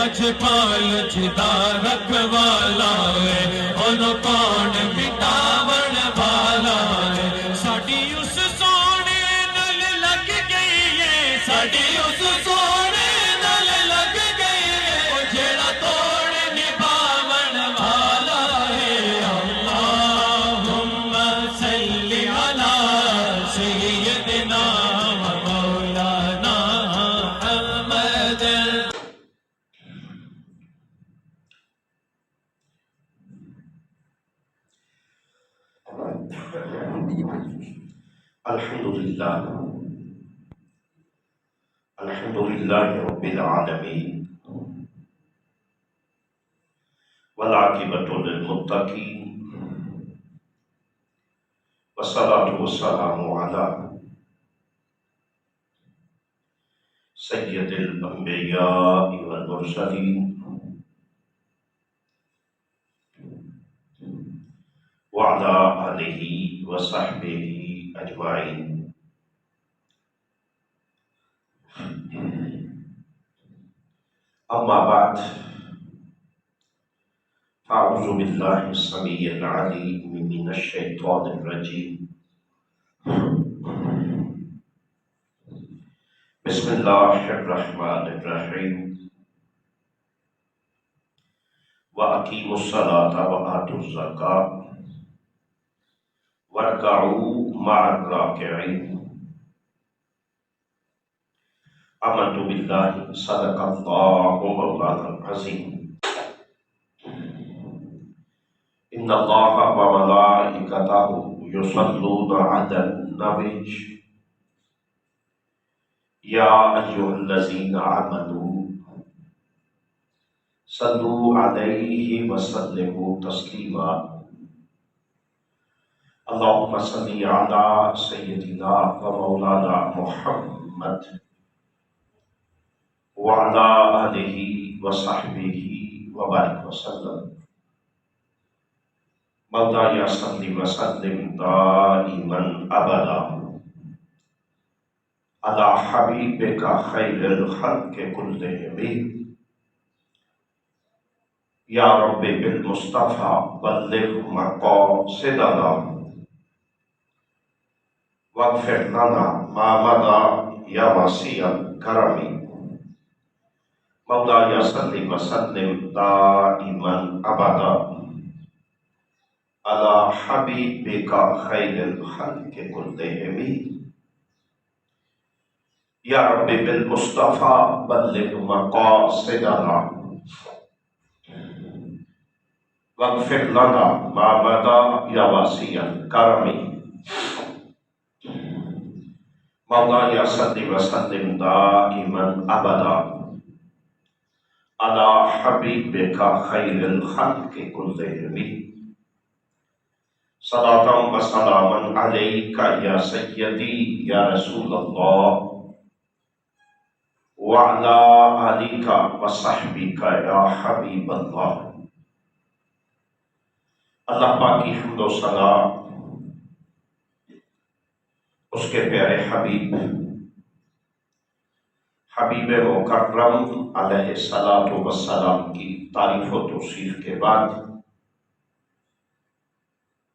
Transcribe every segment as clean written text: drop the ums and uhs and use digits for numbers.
لجپال جدا رکھوالا ہے انہوں کون مٹاون والا ہے ساڈی اس سونے نال لگ گئی ہے ساڈی اس سونے نال لگ گئی ہے جیڑا توڑ نبھاون والا ہے اللہم صلی علی سیدنا و مولانا محمد الحمد للہ رب العالمین والعاقبۃ للمتقین والصلاة والسلام علی سید الانبیاء والمرسلین وعلی آلہ وصحبہ اجمعین اما بعد فاعوذ باللہ السمیع العلیم من الشیطان الرجیم بسم اللہ الرحمن الرحیم وَأَقِيمُوا الصَّلَاةَ وَآتُوا الزَّكَاةَ وَارْكَعُوا مَعَ الرَّاكِعِينَ آمنت باللہ صدق اللہ مولانا العظیم ان اللہ وملائکتہ یصلون علی النبی یا ایھا الذین آمنوا صلوا علیہ وسلموا تسلیما اللہم صل علی سیدنا ومولانا محمد وعلى آلہ وصحبہ وبارک وسلم مولانا صلی وسلم دائما ابدا علی حبیبک خیر الخلق کلہم یا رب بالمصطفیٰ بلغ مقاصدنا واغفر لنا ما مضى یا وسیع الکرم مولانا صلی وسلم دائما ابدا علی حبیبک خیر الخلق کلہم یا رب بالمصطفیٰ بلغ مقاصدنا واغفر لنا ما مضى یا وسیع الکرم مولانا صلی وسلم دائما ابدا علی حبیبک خیر الخلق کلہم صلاۃ و سلاما علیک یا سیدی یا رسول اللہ وعلی آلک وصحبک یا حبیب اللہ اللہ پاک کی حمد و ثنا اس کے پیارے حبیب حبیب مکرم علیہ الصلاۃ والسلام کی تعریف و توصیف کے بعد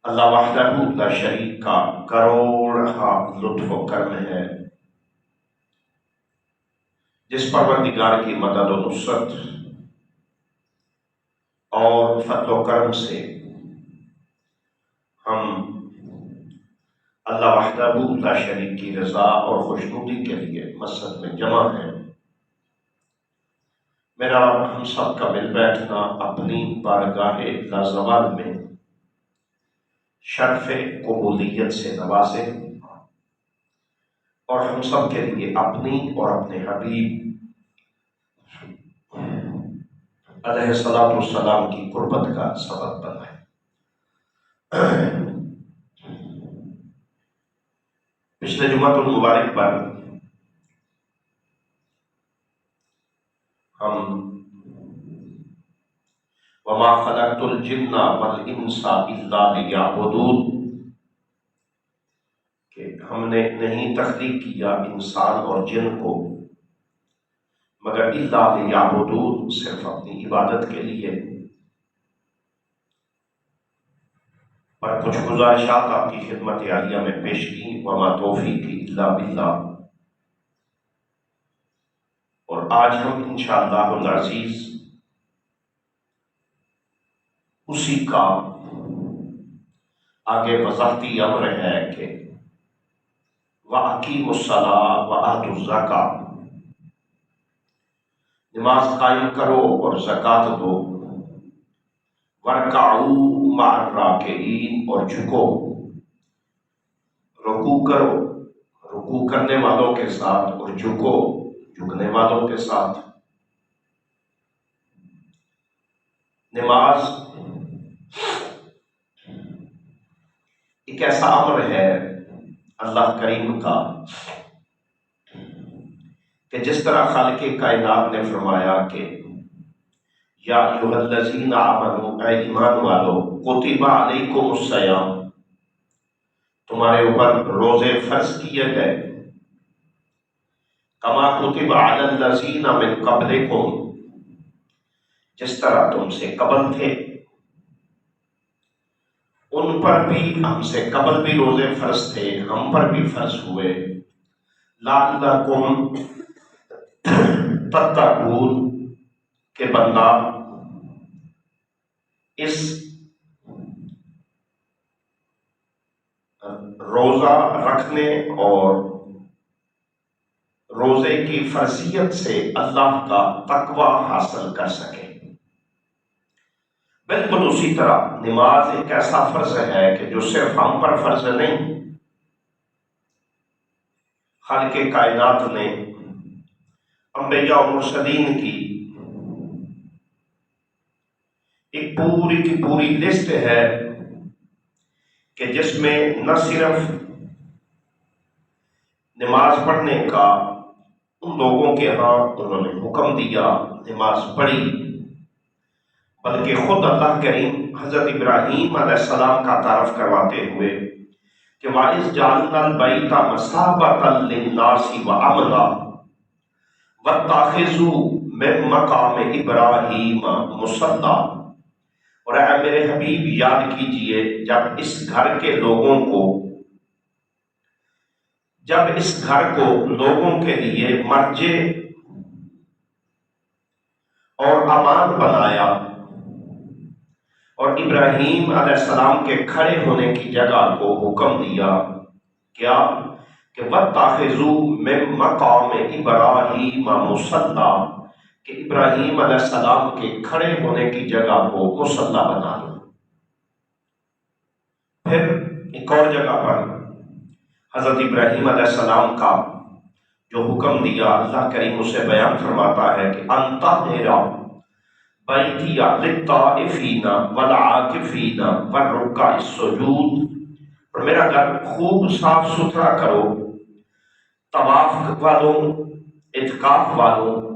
اللہ وحدہ لا شریک کا کروڑہا لطف و کرم ہے جس پروردگار کی مدد و نصرت اور فضل و کرم سے ہم اللہ وحدہ لا شریک کی رضا اور خوشنودی کے لیے مسجد میں جمع ہیں میرا رب ہم سب کا مل بیٹھنا اپنی بارگاہ لازوال میں شرف قبولیت سے نوازے اور ہم سب کے لیے اپنی اور اپنے حبیب علیہ الصلوۃ والسلام کی قربت کا سبب بنائے۔ پچھلے جمعۃ المبارک پر ہم وما خلقت الجن والانس الا لیعبدون کہ ہم نے نہیں تخلیق کیا انسان اور جن کو مگر الا لیعبدون، صرف اپنی عبادت کے لیے۔ پر کچھ گزارشات آپ کی خدمت عالیہ میں پیش کی، وما توفیقی الا باللہ۔ اور آج ہم انشاءاللہ العزیز اسی کا آگے وضاحتی امر ہے کہ وَأَقِیمُوا الصَّلَاةَ وَآتُوا الزَّکَاةَ، نماز قائم کرو اور زکوٰۃ دو، وَارْکَعُوا مَعَ الرَّاکعِینَ، اور جھکو، رکوع کرو رکوع کرنے والوں کے ساتھ، اور جھکو جھکنے والوں کے ساتھ۔ نماز ایک ایسا امر ہے اللہ کریم کا کہ جس طرح خالق کائنات نے فرمایا کہ یا ایھا الذین آمنوا، اے ایمان والو، کتب علیکم الصیام، تمہارے اوپر روزے فرض کیے گئے، کما کتب علی الذین من قبلکم، جس طرح تم سے قبل تھے ان پر بھی، ہم سے قبل بھی روزے فرض تھے، ہم پر بھی فرض ہوئے، لعلکم تتقون، کہ بندہ اس روزہ رکھنے اور روزے کی فرضیت سے اللہ کا تقوی حاصل کر سکے۔ بالکل اسی طرح نماز ایک ایسا فرض ہے کہ جو صرف ہم پر فرض نہیں، خالق کائنات نے انبیاء و مرسلین کی ایک پوری کی پوری لسٹ ہے کہ جس میں نہ صرف نماز پڑھنے کا ان لوگوں کے ہاں انہوں نے حکم دیا، نماز پڑھی، بلکہ خود اللہ کریم حضرت ابراہیم علیہ السلام کا تعارف کرواتے ہوئے کہ وَإِذْ جَعَلْنَا الْبَيْتَ مَثَابَةً لِلنَّاسِ وَأَمْنًا وَاتَّخِذُوا مِن مَّقَامِ إِبْرَاهِيمَ مُصَلًّى، اور اے میرے حبیب یاد کیجئے جب اس گھر کو لوگوں کے لیے مرجع اور امان بنایا، اور ابراہیم علیہ السلام کے کھڑے ہونے کی جگہ کو حکم دیا، کیا کہ وَاتَّخِذُوا مِن مَّقَامِ إِبْرَاهِيمَ مُصَلًّى، کہ ابراہیم علیہ السلام کے کھڑے ہونے کی جگہ کو مصلی بنا لو۔ پھر ایک اور جگہ پر حضرت ابراہیم علیہ السلام کا جو حکم دیا اللہ کریم اسے بیان فرماتا ہے کہ ان طہر بیتی للطائفین والعاکفین والرکع السجود، اور میرا گھر خوب صاف ستھرا کرو طواف والوں، اعتکاف والوں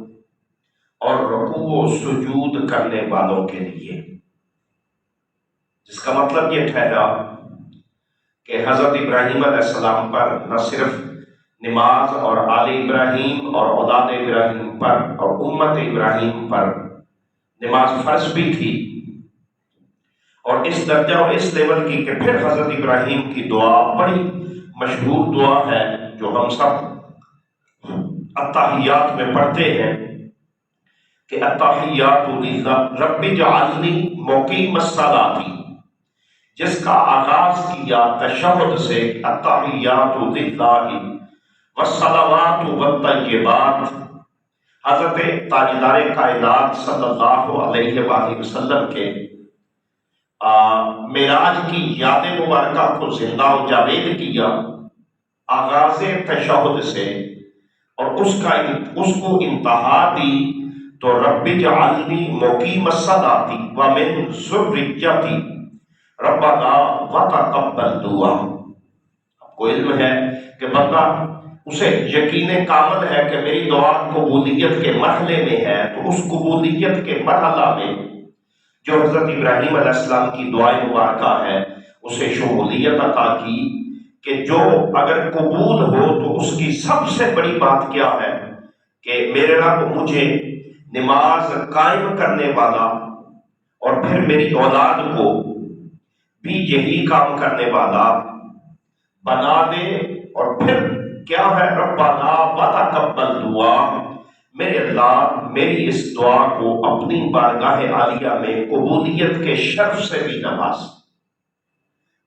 اور رکوع و سجود کرنے والوں کے لیے، جس کا مطلب یہ ٹھہرا کہ حضرت ابراہیم علیہ السلام پر نہ صرف نماز اور آل ابراہیم اور اولاد ابراہیم پر اور امت ابراہیم پر نماز فرض بھی تھی، اور اس درجہ اور اس لیول کی کہ پھر حضرت ابراہیم کی دعا بڑی مشہور دعا ہے جو ہم سب التحیات میں پڑھتے ہیں کہ التحیات للہ رب اجعلنی مقیم الصلاۃ، جس کا آغاز کیا تشہد سے التحیات للہ والصلوات والطیبات، حضرت تاجدار کائنات صلی اللہ علیہ وآلہ وسلم کے معراج کی یاد مبارکہ کو زندہ و جاوید کیا آغاز تشہد سے، اور اس کو انتہا دی تو رب اجعلنی مقیم الصلاۃ ومن ذریتی ربنا وتقبل دعا۔ آپ کو علم ہے کہ بندہ اسے یقین کامل ہے کہ میری دعا قبولیت کے مرحلے میں ہے، تو اس قبولیت کے مرحلہ میں جو حضرت ابراہیم علیہ السلام کی دعائیں مبارکہ ہے اسے شمولیت عطا کی کہ جو اگر قبول ہو تو اس کی سب سے بڑی بات کیا ہے کہ میرے رب مجھے نماز قائم کرنے والا اور پھر میری اولاد کو بھی یہی کام کرنے والا بنا دے، اور پھر کیا ہے، ربنا وتقبل دعا، میرے اللہ میری اس دعا کو اپنی بارگاہ عالیہ میں قبولیت کے شرف سے بھی نواز۔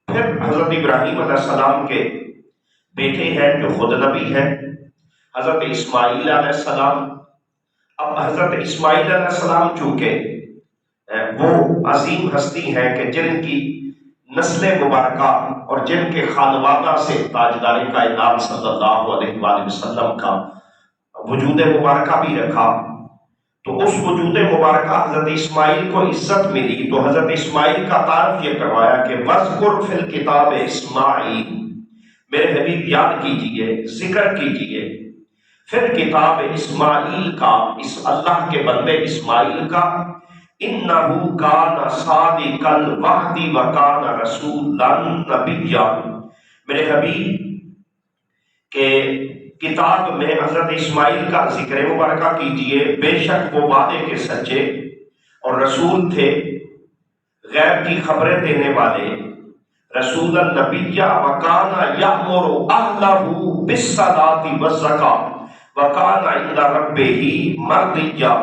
پھر حضرت ابراہیم علیہ السلام کے بیٹے ہیں جو خود نبی ہیں، حضرت اسماعیل علیہ السلام۔ اب حضرت اسماعیل علیہ السلام چونکہ وہ عظیم ہستی ہیں کہ جن کی نسل مبارکہ اور جن کے خانوادہ سے تاجدار کائنات صلی اللہ علیہ وآلہ وسلم کا وجود مبارکہ بھی رکھا، تو اس وجود مبارکہ حضرت اسماعیل کو عزت ملی، تو حضرت اسماعیل کا تعارف یہ کروایا کہ وَذْكُرْ فِي الْكِتَابِ اسماعیل، میرے حبیب یاد کیجئے، ذکر کیجئے پھر کتاب اسماعیل کا، اس اللہ کے بندے اسماعیل کا، اِنَّهُ كَانَ صَادِقَ الْوَعْدِ وَكَانَ رَسُولًا نَبِيًّا، میرے حبیب کہ کتاب میں حضرت اسماعیل کا ذکر مبارکہ کیجئے، بے شک وہ وعدے کے سچے اور رسول تھے، غیب کی خبریں دینے والے، رسول النبی وکان یأمر اہلہ بالصلاۃ والزکاۃ وکان عند ربہ مرضیہ،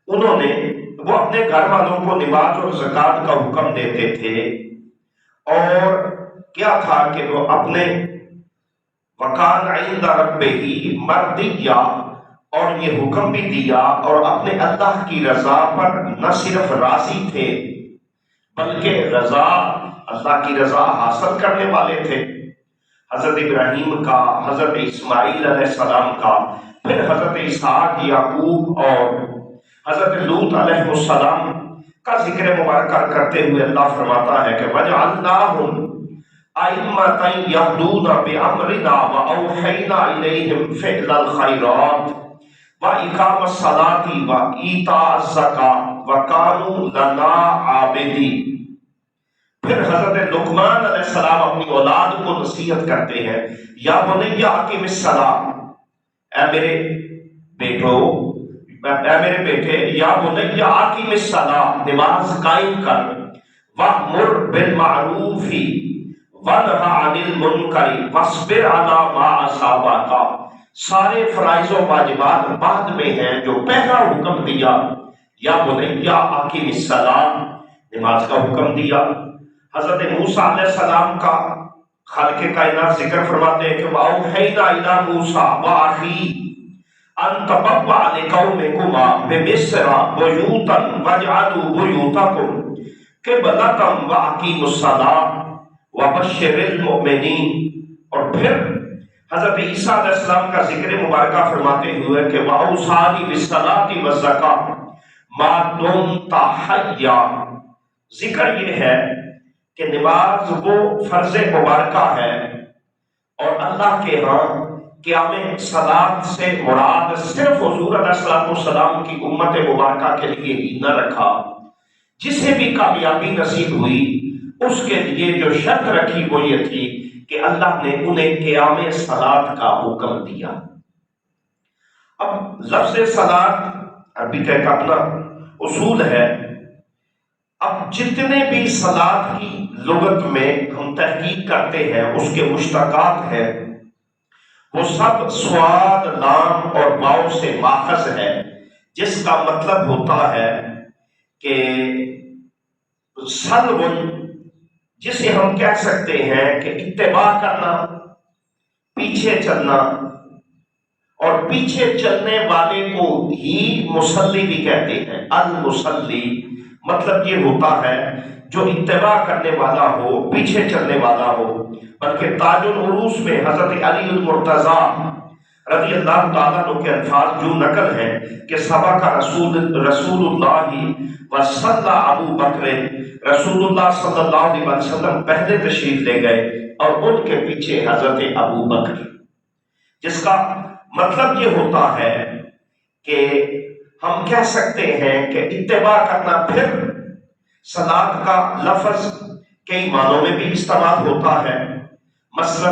انہوں نے وہ اپنے گھر والوں کو نماز اور زکوٰۃ کا حکم دیتے تھے، اور کیا تھا کہ وہ اپنے وَقَانَ عِنْدَ رَبِّهِ مَرْضِيًّا، اور یہ حکم بھی دیا اور اپنے اللہ کی رضا پر نہ صرف راضی تھے بلکہ رضا، اللہ کی رضا حاصل کرنے والے تھے۔ حضرت ابراہیم کا، حضرت اسماعیل علیہ السلام کا، پھر حضرت اسحاق، یعقوب اور حضرت لوط علیہ السلام کا ذکر مبارکہ کرتے ہوئے اللہ فرماتا ہے کہ وَجَعَلْنَاهُمْ أَئِمَّةً يَهْدُونَ بِأَمْرِنَا وَأَوْحَيْنَا إِلَيْهِمْ فِعْلَ الْخَيْرَاتِ وَإِقَامَ الصَّلَاةِ وَإِيتَاءَ الزَّكَاةِ وَكَانُوا لَنَا عَابِدِينَ۔ پھر حضرت لقمان علیہ السلام اپنی اولاد کو نصیحت کرتے ہیں، یا بنی اقم الصلاۃ، اے میرے بیٹو، اے میرے بیٹے، یا بنی اقم الصلاۃ، نماز قائم کر، وَأْمُرْ بِالْمَعْرُوفِ وَنْهَ عَنِ الْمُنْكَرِ وَاصْبِرْ عَلَىٰ مَا أَصَابَكَ، سارے فرائض و واجبات بعد میں ہیں، جو پہلا حکم دیا یا بنی اقم الصلاۃ، نماز کا حکم دیا۔ حضرت موسیٰ علیہ السلام کا خالق کائنات ذکر فرماتے ہیں کہ وَأَوْحَيْنَا إِلَىٰ مُوسَىٰ وَأَخِيهِ أَن تَبَوَّأَ لِقَوْمِكُمَا بِمِصْرَ بُيُوتًا وَاجْعَلُوا بُيُوتَكُمْ قِبْلَةً وَأَقِیمُوا الصَّلَاةَ وَبَشِّرِ الْمُؤْمِنِینَ۔ اور پھر حضرت عیسیٰ علیہ السلام کا ذکر مبارکہ فرماتے ہوئے کہ وَأَوْصَانِی بِالصَّلَاةِ وَالزَّکَاةِ مَا دُمْتَ حَیًّا، ذکر یہ ہے کہ نماز وہ فرض مبارکہ ہے، اور اللہ کے ہاں قیام صلاۃ سے مراد صرف حضور علیہ السلام کی امت مبارکہ کے لیے ہی نہ رکھا، جسے بھی کامیابی نصیب ہوئی اس کے لیے جو شرط رکھی وہ یہ تھی کہ اللہ نے انہیں قیام صلاۃ کا حکم دیا۔ اب لفظ صلاۃ عربی کا ایک اپنا اصول ہے، اب جتنے بھی صلاۃ کی لغت میں ہم تحقیق کرتے ہیں اس کے مشتقات ہیں، وہ سب صاد، لام اور واو سے ماخذ ہے، جس کا مطلب ہوتا ہے کہ سلب، جسے ہم کہہ سکتے ہیں کہ اتباع کرنا، پیچھے چلنا، اور پیچھے چلنے والے کو ہی مصلی بھی کہتے ہیں۔ المصلی مطلب یہ ہوتا ہے جو اتباع کرنے والا ہو، پیچھے چلنے والا ہو۔ بلکہ تاج العروس میں حضرت علی المرتضیٰ رضی اللہ تعالیٰ عنہ کے الفاظ جو نقل ہیں کہ سبق رسول اللہ وصلی ابو بکر، رسول اللہ صلی اللہ علیہ وسلم پہلے تشریف لے گئے اور ان کے پیچھے حضرت ابو بکر، جس کا مطلب یہ ہوتا ہے کہ ہم کہہ سکتے ہیں کہ اتباع کرنا۔ پھر صلاۃ کا لفظ کئی معنوں میں بھی استعمال ہوتا ہے، مثلا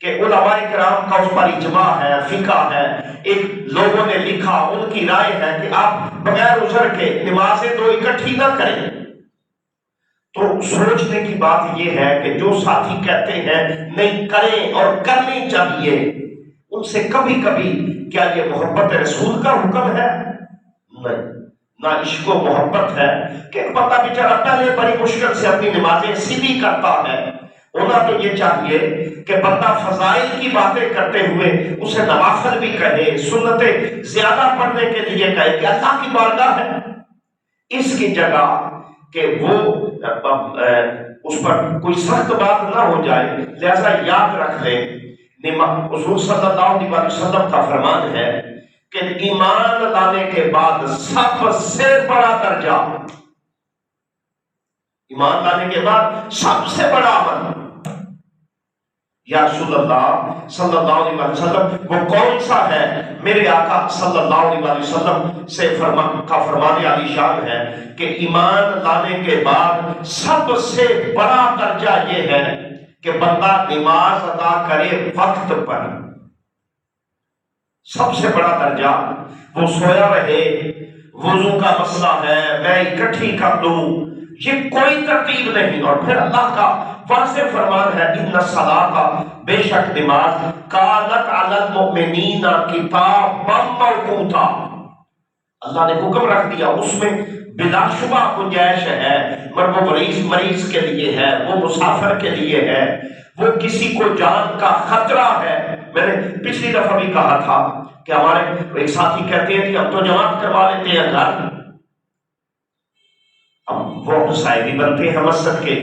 کہ علماء کرام کا اس پر اجماع ہے، فقہ ہے، ایک لوگوں نے لکھا، ان کی رائے ہے کہ آپ بغیر عذر کے نمازیں دو اکٹھی نہ کریں۔ تو سوچنے کی بات یہ ہے کہ جو ساتھی کہتے ہیں نہیں کریں اور کرنی چاہیے، ان سے کبھی کبھی کیا یہ محبت رسول کا حکم ہے؟ نہیں، نہ عشق و محبت ہے کہ بندہ بیچارہ پہلے بڑی مشکل سے اپنی نمازیں سیدھی کرتا ہے۔ ہونا تو یہ چاہیے کہ بندہ فضائل کی باتیں کرتے ہوئے اسے نوافل بھی کہے، سنتیں زیادہ پڑھنے کے لیے کہے کہ اللہ کی بارگاہ ہے، اس کی جگہ کہ وہ اس پر کوئی سخت بات نہ ہو جائے۔ لہذا یاد رکھ لیں، حضور صلی اللہ علیہ وسلم کا فرمان ہے کہ ایمان لانے کے بعد سب سے بڑا درجہ، ایمان لانے کے بعد سب سے بڑا عمل، یا رسول اللہ صلی اللہ علیہ وسلم وہ کون سا ہے؟ میرے آقا صلی اللہ علیہ وسلم سے فرمان علی شان ہے کہ ایمان لانے کے بعد سب سے بڑا درجہ یہ ہے کہ بندہ نماز ادا کرے وقت پر۔ سب سے بڑا درجہ، وہ سویا رہے، وضو کا مسئلہ ہے میں اکٹھی کر دوں، یہ کوئی ترتیب نہیں۔ اور پھر اللہ کا واضح فرمان ہے ان الصلاۃ، بے شک نماز، کانت علی المؤمنین کتابا موقوتا، اللہ نے حکم رکھ دیا، اس میں بلا شبہ گنجائش ہے، وہ مریض کے لیے ہے، وہ مسافر کے لیے ہے، وہ کسی کو جان کا خطرہ ہے۔ میں نے پچھلی دفعہ بھی کہا تھا کہ ہمارے ایک ساتھی کہتے ہیں کہ ہم تو جماعت کروا لیتے ہیں گھر، اب وہ مسائل بنتے ہیں مسجد کے۔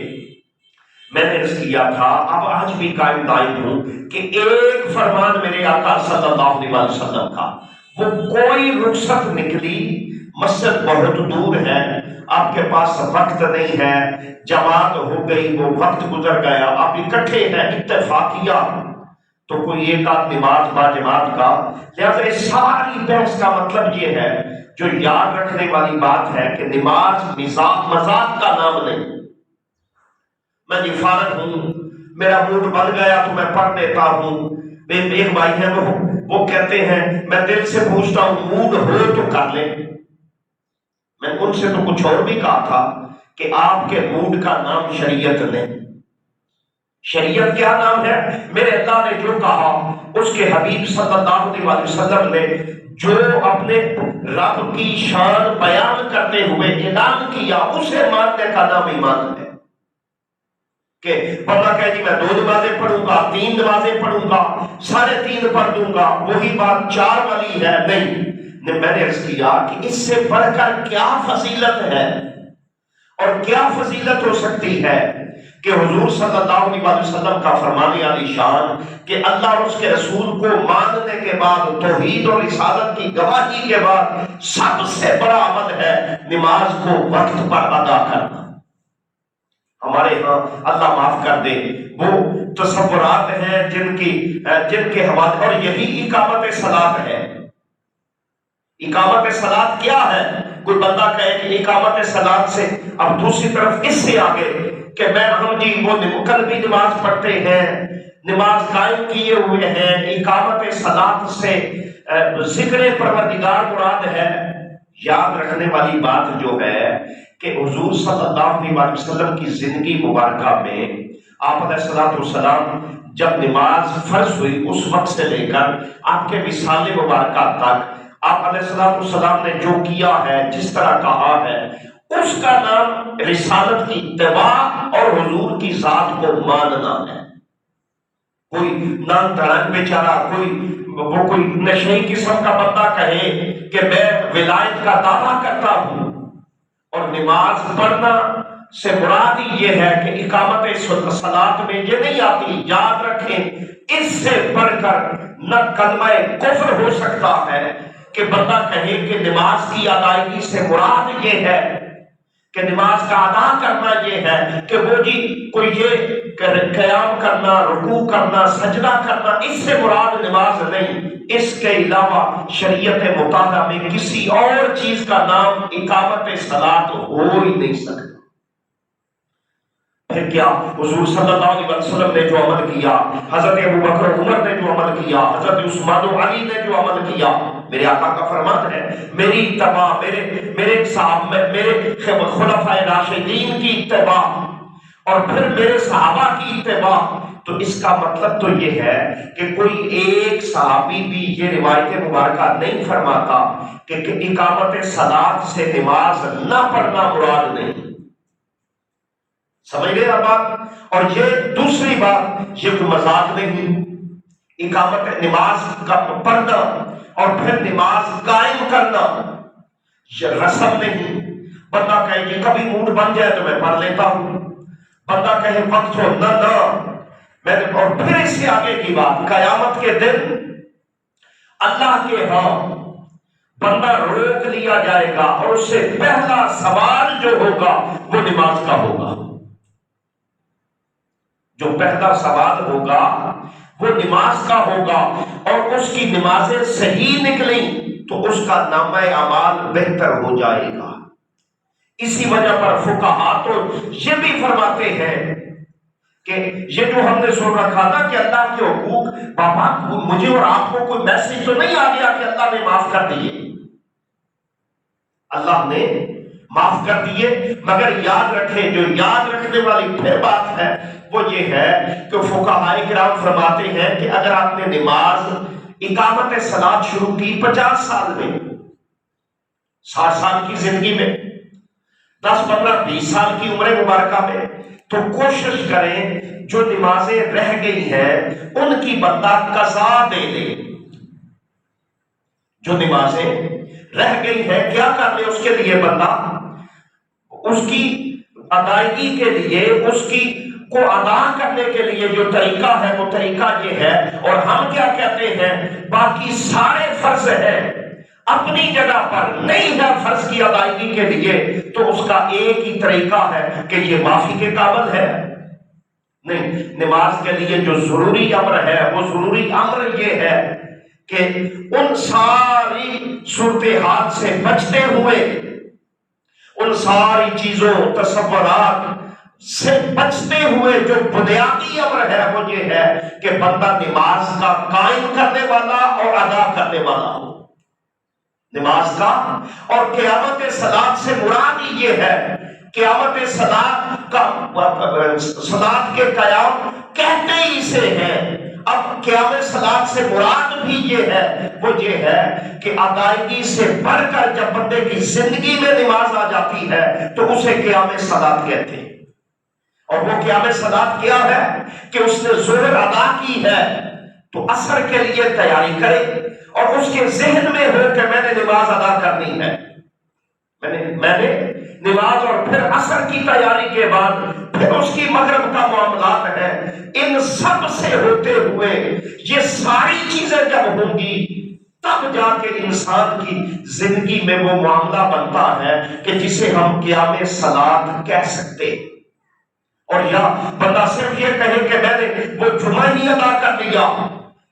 میں نے عرض کیا تھا، اب آج بھی قائم دائم ہوں کہ ایک فرمان میرے آقا صلی اللہ علیہ وسلم کا، وہ کوئی رخصت نکلی، مسجد بہت دور ہے، آپ کے پاس وقت نہیں ہے، جماعت ہو گئی، وہ وقت گزر گیا، آپ اکٹھے ہیں، اتفاقیہ، تو کوئی ایک آدھ نماز با جماعت کا۔ لہذا اس ساری بحث کا مطلب یہ ہے، جو یاد رکھنے والی بات ہے کہ نماز مذاق کا نام نہیں۔ میں جی فارغ ہوں، میرا موڈ بن گیا تو میں پڑھ لیتا ہوں۔ ایک بھائی ہیں وہ کہتے ہیں میں دل سے پوچھتا ہوں موڈ ہو تو کر لیں۔ میں ان سے تو کچھ اور بھی کہا تھا کہ آپ کے موڈ کا نام شریعت نہیں۔ شریعت کیا نام ہے؟ میرے اللہ نے جو کہا، اس کے حبیب صلی اللہ علیہ وسلم نے جو اپنے رب کی شان بیان کرتے ہوئے اعلان کیا، اسے ماننے کا نام ایمان ہے۔ کہ بندہ کہے جی میں 2 نمازیں پڑھوں گا، 3 نمازیں پڑھوں گا، 3.5 پڑھ دوں گا، وہی بات 4 والی ہے، نہیں۔ میں نے عرض کیا کہ اس سے بڑھ کر کیا فضیلت ہے، اور کیا فضیلت ہو سکتی ہے کہ حضور صلی اللہ علیہ وسلم کا فرمان علی شان کہ اللہ اور اس کے رسول کو ماننے کے بعد، توحید اور رسالت کی گواہی کے بعد سب سے بڑا عمل ہے نماز کو وقت پر ادا کرنا۔ ہمارے ہاں اللہ معاف کر دے وہ تصورات ہیں جن کے حوالے، اور یہی اقامت صلاۃ ہے۔ اقامت صلاۃ کیا ہے؟ کوئی بندہ کہے کہ اقامت صلاۃ سے، اب دوسری طرف اس سے آگے کہ ہم جی وہ قلبی نماز پڑھتے ہیں، نماز قائم کیے ہوئے ہیں، اقامت صلاۃ سے ذکر پروردگار مراد ہے۔ یاد رکھنے والی بات جو ہے کہ حضور صلی اللہ علیہ وسلم کی زندگی مبارکہ میں آپ علیہ السلام جب نماز فرض ہوئی اس وقت سے لے کر آپ کے وصال مبارکہ تک آپ علیہ السلام نے جو کیا ہے، جس طرح کہا ہے، اس کا نام رسالت کی اتباع اور حضور کی ذات کو ماننا ہے۔ کوئی نان دھڑن بیچارہ، کوئی نشئی قسم کا بندہ کہے کہ میں ولایت کا دعویٰ کرتا ہوں، اور نماز پڑھنا سے مراد یہ ہے کہ اقامت صلاۃ میں یہ نہیں آتی۔ یاد رکھیں، اس سے بڑھ کر نہ کلمہ کفر ہو سکتا ہے کہ بندہ کہے کہ نماز کی ادائیگی سے مراد یہ ہے کہ نماز کا ادا کرنا یہ ہے کہ وہ جی کوئی یہ قیام کرنا، رکوع کرنا، سجدہ کرنا، اس سے مراد نماز نہیں۔ اس کے علاوہ شریعت مطالعہ میں کسی اور چیز کا نام اقامت صلاۃ ہو ہی نہیں سکتا۔ پھر کیا حضور صلی اللہ علیہ وسلم نے جو عمل کیا، حضرت ابوبکر و عمر نے جو عمل کیا، حضرت عثمان و علی نے جو عمل کیا، میرے آقا کا فرمان ہے میری اتباع، میرے صاحب، میرے خلفائے راشدین کی اتباع اور پھر میرے صحابہ کی اتباع. تو اس کا مطلب تو یہ ہے کہ کوئی ایک صحابی بھی یہ روایت مبارکہ نہیں فرماتا کہ اقامت صلاۃ سے نماز نہ پڑھنا مراد نہیں. سمجھ گئے بات؟ اور یہ دوسری بات، یہ کوئی مذاق نہیں. اقامت نماز کا پڑھنا اور پھر نماز قائم کرنا یہ رسم نہیں. بندہ کہے کہ کبھی موڈ بن جائے تو میں پڑھ لیتا ہوں، بندہ کہے وقت ہو نہ میں نے. اور پھر اس سے آگے کی بات، قیامت کے دن اللہ کے ہاں بندہ روک لیا جائے گا اور اس سے پہلا سوال جو ہوگا وہ نماز کا ہوگا. جو پہلا سوال ہوگا وہ نماز کا ہوگا، اور اس کی نمازیں صحیح نکلیں تو اس کا نامہ اعمال بہتر ہو جائے گا. اسی وجہ پر فقہاء تو یہ بھی فرماتے ہیں کہ یہ جو ہم نے سن رکھا تھا کہ اللہ کے حقوق، بابا مجھے اور آپ کو کوئی میسج تو نہیں آ گیا کہ اللہ نے معاف کر دیے؟ اللہ نے معاف کر دیے، مگر یاد رکھیں، جو یاد رکھنے والی پھر بات ہے وہ یہ ہے کہ فقہاء کرام فرماتے ہیں کہ اگر آپ نے نماز اقامت صلاۃ شروع کی 50 سال میں، 60 سال کی زندگی میں، 10 15 20 سال کی عمر مبارکہ میں، تو کوشش کریں جو نمازیں رہ گئی ہیں ان کی بندہ قضا دے لے. جو نمازیں رہ گئی ہیں کیا کر لے اس کے لیے بندہ، اس کی ادائیگی کے لیے، اس کی کو ادا کرنے کے لیے جو طریقہ ہے وہ طریقہ یہ ہے. اور ہم کیا کہتے ہیں، باقی سارے فرض ہیں اپنی جگہ پر، نہیں ہے فرض کی ادائیگی کے لیے تو اس کا ایک ہی طریقہ ہے کہ یہ معافی کے قابل ہے. نہیں، نماز کے لیے جو ضروری امر ہے وہ ضروری امر یہ ہے کہ ان ساری صورتحال سے بچتے ہوئے، ان ساری چیزوں تصورات سے بچتے ہوئے جو بنیادی امر ہے وہ یہ ہے کہ بندہ نماز کا قائم کرنے والا اور ادا کرنے والا ہو. نماز کا اور قیامت صلاۃ سے مراد یہ ہے، قیامت صلاۃ کا، صلاۃ کے قیام کہتے ہی سے ہیں. اب قیامت صلاۃ سے مراد بھی یہ ہے، وہ یہ ہے کہ ادائیگی سے بڑھ کر جب بندے کی زندگی میں نماز آ جاتی ہے تو اسے قیامت صلاۃ کہتے ہیں. اور وہ قیامت صلاۃ کیا ہے کہ اس نے ظہر ادا کی ہے تو عصر کے لیے تیاری کرے اور اس کے ذہن میں ہو کہ میں نے نماز ادا کرنی ہے، میں نے نماز، اور پھر عصر کی تیاری کے بعد پھر اس کی مغرب کا معاملات ہے. ان سب سے ہوتے ہوئے یہ ساری چیزیں جب ہوں گی تب جا کے انسان کی زندگی میں وہ معاملہ بنتا ہے کہ جسے ہم قیام صلاۃ کہہ سکتے. اور یا بندہ صرف یہ کہے کہ میں نے وہ جمعہ ہی ادا کر لیا،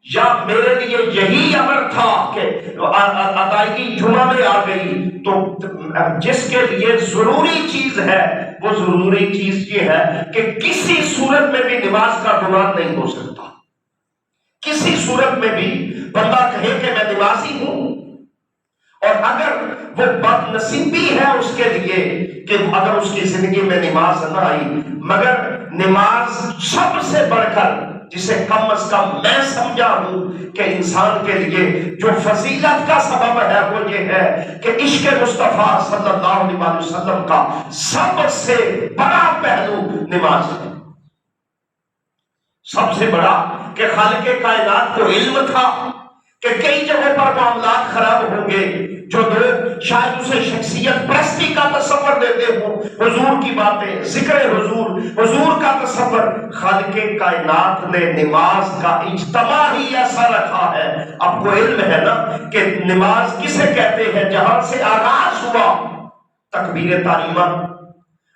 یا میرے لیے یہی امر تھا کہ ادائیگی جمعہ میں آ گئی. تو جس کے لیے ضروری چیز ہے وہ ضروری چیز یہ ہے کہ کسی صورت میں بھی نماز کا گمان نہیں ہو سکتا. کسی صورت میں بھی بندہ کہے کہ میں نمازی ہوں، اور اگر وہ بد نصیبی ہے اس کے لیے کہ اگر اس کی زندگی میں نماز نہ آئی، مگر نماز سب سے بڑھ کر جسے کم از کم میں سمجھا ہوں کہ انسان کے لیے جو فضیلت کا سبب ہے وہ یہ ہے کہ عشق مصطفیٰ صلی اللہ علیہ وسلم کا سب سے بڑا پہلو نماز ہے. سب سے بڑا کہ خالق کائنات کو علم تھا کہ کئی جگہ پر معاملات خراب ہوں گے، جو لوگ شاید اسے شخصیت پرستی کا تصور دیتے ہوں، حضور کی باتیں، ذکر حضور کا تصور. خالق کائنات نے نماز کا اجتماع ہی ایسا رکھا ہے. اب کو علم ہے نا کہ نماز کسے کہتے ہیں، جہاں سے آغاز ہوا تکبیر تحریمہ.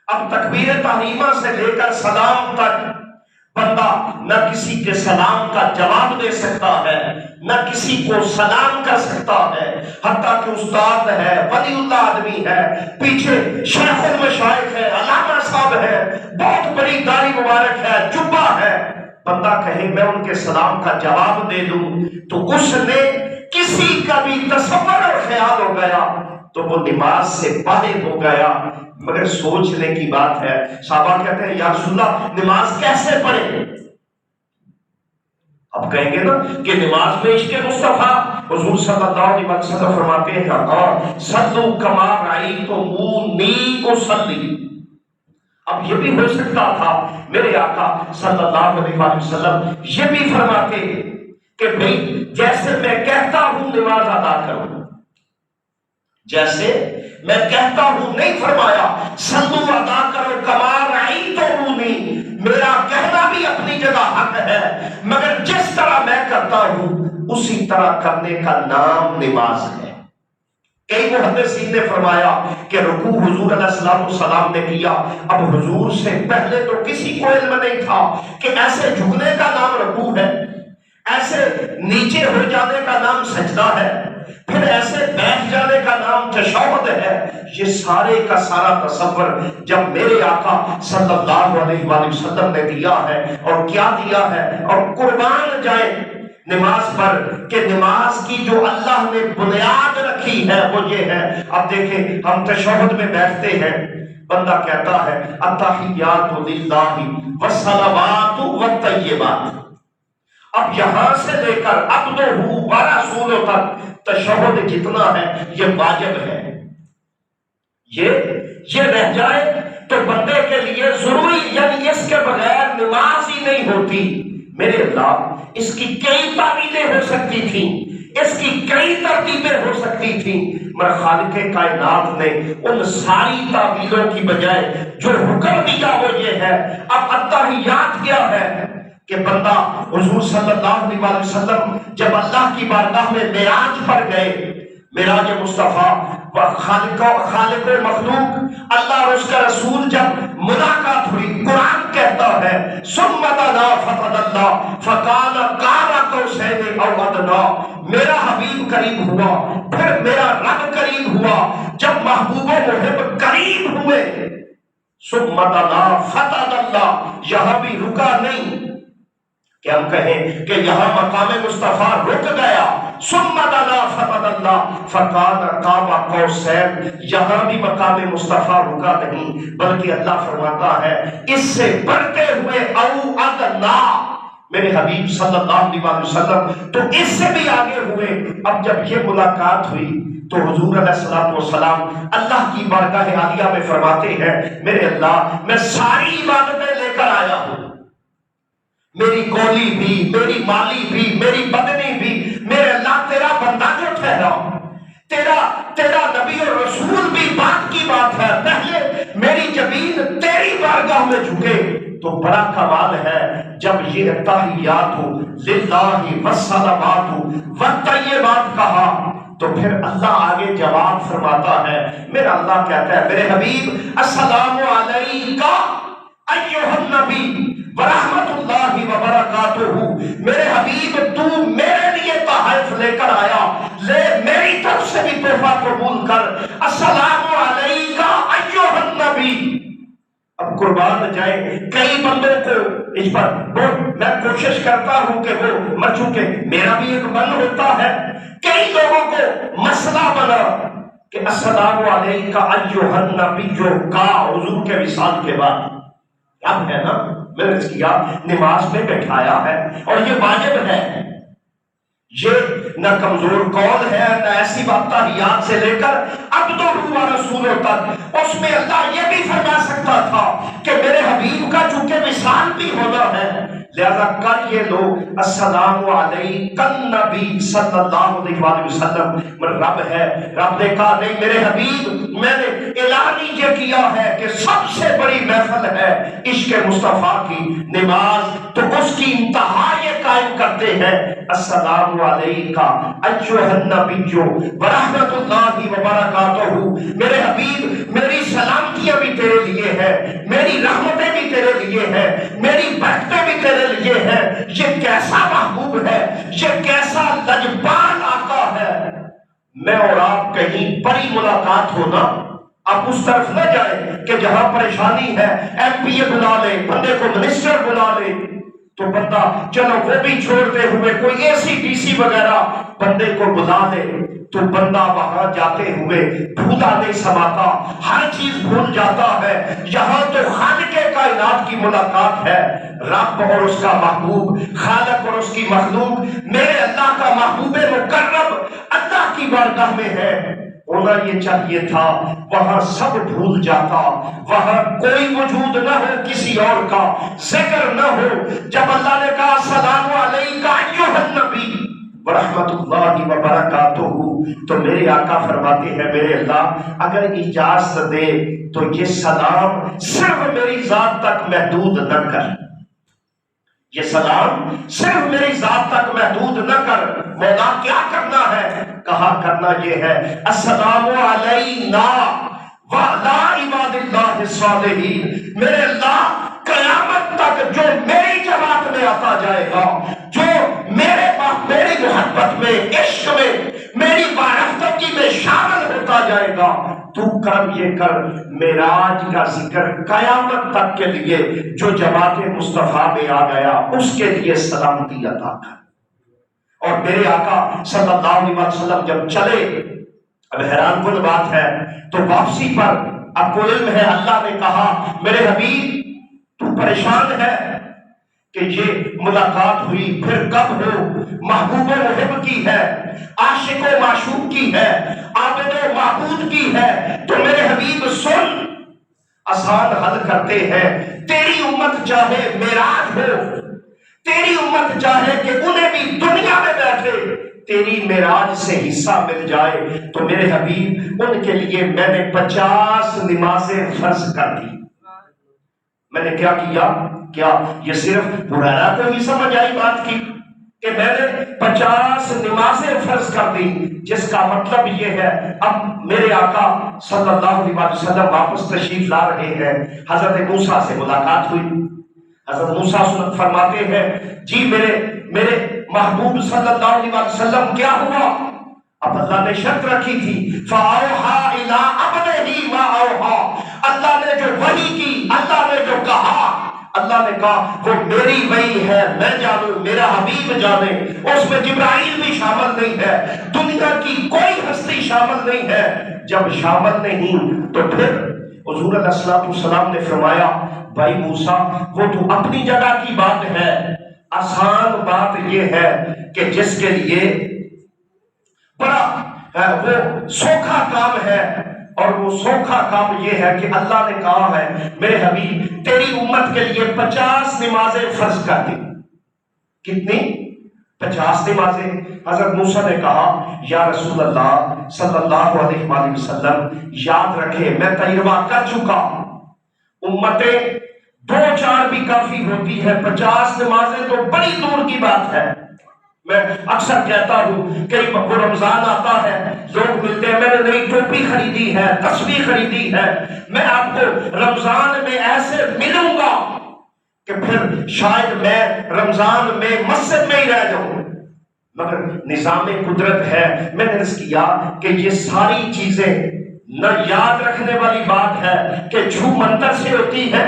اب تکبیر تحریمہ سے لے کر سلام تک بندہ نہ کسی کے سلام کا جواب دے سکتا ہے، نہ کسی کو سلام کر سکتا ہے، حتیٰ کہ استاد ہے، ولی اللہ آدمی ہے، پیچھے شیخ المشائخ ہے، علامہ صاحب ہے، بہت بڑی داڑھی مبارک ہے، جبہ ہے، بندہ کہے میں ان کے سلام کا جواب دے دوں تو اس نے کسی کا بھی تصور اور خیال ہو گیا تو وہ نماز سے باہر ہو گیا۔ مگر سوچنے کی بات ہے، صحابہ کہتے ہیں یا رسول اللہ نماز کیسے پڑھیں؟ اب کہیں گے نا کہ نماز میں عشق مصطفیٰ، حضور صلی اللہ علیہ وسلم فرماتے ہیں صلو کما رأیتمونی اصلی۔ اب یہ بھی ہو سکتا تھا میرے آقا صلی اللہ علیہ وسلم یہ بھی فرماتے کہ بھئی جیسے میں کہتا ہوں نماز ادا کرو، جیسے میں کہتا ہوں، نہیں فرمایا صلو ادا کرو کما رأیتمونی، میرا کہنا بھی اپنی جگہ حق ہے، مگر جس طرح میں کرتا ہوں اسی طرح کرنے کا نام نماز ہے۔ کئی محدثین نے فرمایا کہ رکوع حضور علیہ السلام نے کیا، اب حضور سے پہلے تو کسی کو علم نہیں تھا کہ ایسے جھکنے کا نام رکوع ہے، ایسے نیچے ہو جانے کا نام سجدہ ہے، پھر ایسے بیٹھ جانے کا نام تشہد ہے۔ یہ سارے کا سارا تصور جب میرے آقا صلی اللہ علیہ وآلہ وسلم نے دیا ہے، اور کیا دیا ہے، اور قربان جائے نماز پر کہ نماز کی جو اللہ نے بنیاد رکھی ہے وہ یہ ہے۔ اب دیکھیں ہم تشہد میں بیٹھتے ہیں، بندہ کہتا ہے التحیات للہ والصلوات والطیبات، اب یہاں سے لے کر عبدہ ورسولہ تک تشہد جتنا ہے یہ واجب ہے، یہ رہ جائے تو بندے کے لیے ضروری، یعنی اس کے بغیر نماز ہی نہیں ہوتی۔ میرے اللہ، اس کی کئی تعویلیں ہو سکتی تھیں، اس کی کئی ترتیبیں ہو سکتی تھیں، مگر خالق کائنات نے ان ساری تعویلوں کی بجائے جو حکم دیا وہ یہ ہے۔ اب التحیات کیا ہے کہ بندہ حضور صلی اللہ علیہ وسلم جب اللہ کی بارگاہ میں معراج پر گئے، معراج مصطفیٰ خالق و مخلوق اللہ اور اس کا رسول جب ملاقات ہوئی، قرآن کہتا ہے ثم دنا فتدلی فکان قاب قوسین او ادنی، میرا حبیب قریب ہوا پھر میرا رب قریب ہوا، جب محبوب و محب قریب ہوئے ثم دنا فتدلی، یہاں بھی رکا نہیں کہ ہم کہیں کہ یہاں مقام مصطفیٰ رک گیا، ثم دنا فتدلی فکان قاب قوسین، یہاں بھی مقام مصطفیٰ رکا نہیں، بلکہ اللہ فرماتا ہے اس سے بڑھتے ہوئے او ادنا، میرے حبیب صلی اللہ علیہ وسلم تو اس سے بھی آگے ہوئے۔ اب جب یہ ملاقات ہوئی تو حضور علیہ السلام اللہ کی بارگاہ عالیہ میں فرماتے ہیں میرے اللہ میں ساری عبادتیں لے کر آیا ہوں، میری قولی بھی، میری مالی بھی، میری بدنی بھی، میرے اللہ تیرا بندہ جو ٹھہرا، تیرا نبی اور رسول بھی بات کی بات ہے، پہلے میری جبین تیری بارگاہ میں جھکے تو بڑا کمال ہے جب یہ تحیات للہ والصلوات والطیبات کہا تو پھر اللہ آگے جواب فرماتا ہے، میرا اللہ کہتا ہے میرے حبیب السلام علیکہ ایھا النبی ورحمت اللہ وبرکاتہ، میرے حبیب تو میرے لیے تحائف لے کر آیا، لے میری طرف سے بھی تحفہ قبول کر، السلام علیکہ ایھا النبی۔ اب قربان جائیں کئی بندوں کو اس پر میں کوشش کرتا ہوں کہ وہ چونکہ میرا بھی ایک من ہوتا ہے، کئی لوگوں کو مسئلہ بنا کہ السلام علیکہ ایھا النبی جو کا حضور کے وصال کے بعد اب ہے نا میں نے کیا نماز میں بٹھایا ہے اور یہ واجب ہے، یہ نہ کمزور قول ہے نہ ایسی بات تحیات سے لے کر عبدہ و رسولہ تک، اس میں اللہ یہ بھی فرما سکتا تھا کہ میرے حبیب کا چونکہ وصال بھی ہونا ہے لہذا کر یہ لوگ السلام علیکہ النبی صلی اللہ علیہ وآلہ وسلم، رب ہے، رب نے کہا نہیں میرے حبیب میں نے اعلان یہ کیا ہے کہ سب سے بڑی محفل ہے عشق مصطفیٰ کی نماز، تو اس کی انتہا یہ قائم کرتے ہیں السلام علیکہ ایھا النبی ورحمت اللہ وبرکاتہ، میرے حبیب میری سلامتیاں بھی تیرے لیے ہے، میری رحمتیں بھی تیرے لیے ہے، میری برکتیں بھی تیرے لیے ہے۔ یہ کیسا محبوب ہے، یہ کیسا لجپال آقا ہے۔ میں اور آپ کہیں بڑی ملاقات ہونا آپ اس طرف نہ جائیں کہ جہاں پریشانی ہے ایم پی اے بلا لے، بندے کو منسٹر بلا لے، تو بندہ چلو وہ بھی چھوڑتے ہوئے کوئی اے سی ڈی سی وغیرہ بندے کو بلا لے، تو بندہ وہاں جاتے ہوئے بھولا نہیں سماتا، ہر چیز بھول جاتا ہے۔ یہاں تو خالق کائنات کی ملاقات ہے، رب اور اس کا محبوب، خالق اور اس کی مخلوق، میرے اللہ کا محبوب مقرب اللہ کی بارگاہ میں ہے۔ ہونا یہ چاہیے تھا وہاں سب بھول جاتا، وہاں کوئی وجود نہ ہو، کسی اور کا ذکر نہ ہو۔ جب اللہ نے کہا السلام علیکم ایھا النبی ورحمۃ اللہ وبرکاتہ، تو میرے آقا فرماتے ہیں میرے اللہ اگر اجازت دے تو یہ سلام صرف میری ذات تک محدود نہ کر، یہ سلام صرف میری ذات تک محدود نہ کر۔ مولا کیا کرنا ہے؟ کہا کرنا یہ ہے السلام علینا وعلی عباد اللہ الصالحین، میرے اللہ قیامت تک جو میری جماعت میں آتا جائے گا، جو میری محبت میں، عشق میں، میری معرفتگی میں شامل ہوتا جائے گا، تو کرم یہ کر معراج کا ذکر قیامت تک کے لیے جو جماعت مصطفیٰ میں آ گیا اس کے لیے سلامتی عطا کر۔ اور میرے آقا صلی اللہ علیہ وسلم جب چلے، اب حیران کن بات ہے، تو واپسی پر اب کو علم ہے اللہ نے کہا میرے حبیب تو پریشان ہے کہ یہ ملاقات ہوئی پھر کب ہو، محبوب و محب کی ہے، عاشق و معشوق کی ہے، عابد و معبود کی ہے، تو میرے حبیب سن، آسان حل کرتے ہیں، تیری امت چاہے معراج ہو، تیری امت چاہے کہ انہیں بھی دنیا میں بیٹھے تیری معراج سے حصہ مل جائے، تو میرے حبیب ان کے لیے میں نے 50 نمازیں فرض کر دی۔ میں نے کیا کیا؟ کیا یہ صرف ہریرہ کو ہی سمجھ آئی بات کی کہ میں نے 50 نمازیں فرض کر دی، جس کا مطلب یہ ہے اب میرے آقا صلی اللہ علیہ وسلم واپس تشریف لا رہے ہیں، حضرت موسیٰ سے ملاقات ہوئی۔ حضرت موسیٰ فرماتے ہیں جی میرے محبوب صلی اللہ علیہ وسلم کیا ہوا؟ اب اللہ نے شرط رکھی تھی فَأَوْحَا إِلَىٰ عَبْدِهِ مَا أَوْحَا، اللہ نے جو وحی کی، اللہ نے جو کہا، اللہ نے کہا وہ میری وحی ہے، میں جانوں، میرا حبیب جانے، اس میں جبرائیل بھی شامل نہیں ہے، دنیا کی کوئی ہستی شامل نہیں ہے۔ جب شامل نہیں تو پھر حضور علیہ السلام نے فرمایا بھائی موسیٰ وہ تو اپنی جگہ کی بات ہے، آسان بات یہ ہے کہ جس کے لیے بڑا وہ سوکھا کام ہے، اور وہ سوکھا کام یہ ہے کہ اللہ نے کہا ہے میرے حبیب تیری امت کے لیے 50 نمازیں فرض کر دی۔ کتنی؟ 50 نمازیں۔ حضرت موسیٰ نے کہا یا رسول اللہ صلی اللہ علیہ وآلہ وسلم یاد رکھے میں تجربہ کر چکا، امتیں 2-4 بھی کافی ہوتی ہے، 50 نمازیں تو بڑی دور کی بات ہے۔ میں اکثر کہتا ہوں کہ وہ رمضان آتا ہے، لوگ ملتے ہیں، میں نے نئی ٹوپی خریدی ہے، تسبیح خریدی ہے، میں آپ کو رمضان میں ایسے ملوں گا کہ پھر شاید میں رمضان میں مسجد میں ہی رہ جاؤں، مگر نظام قدرت ہے، میں نے عرض کیا کہ یہ ساری چیزیں نہ یاد رکھنے والی بات ہے کہ چھو منتر سے ہوتی ہے،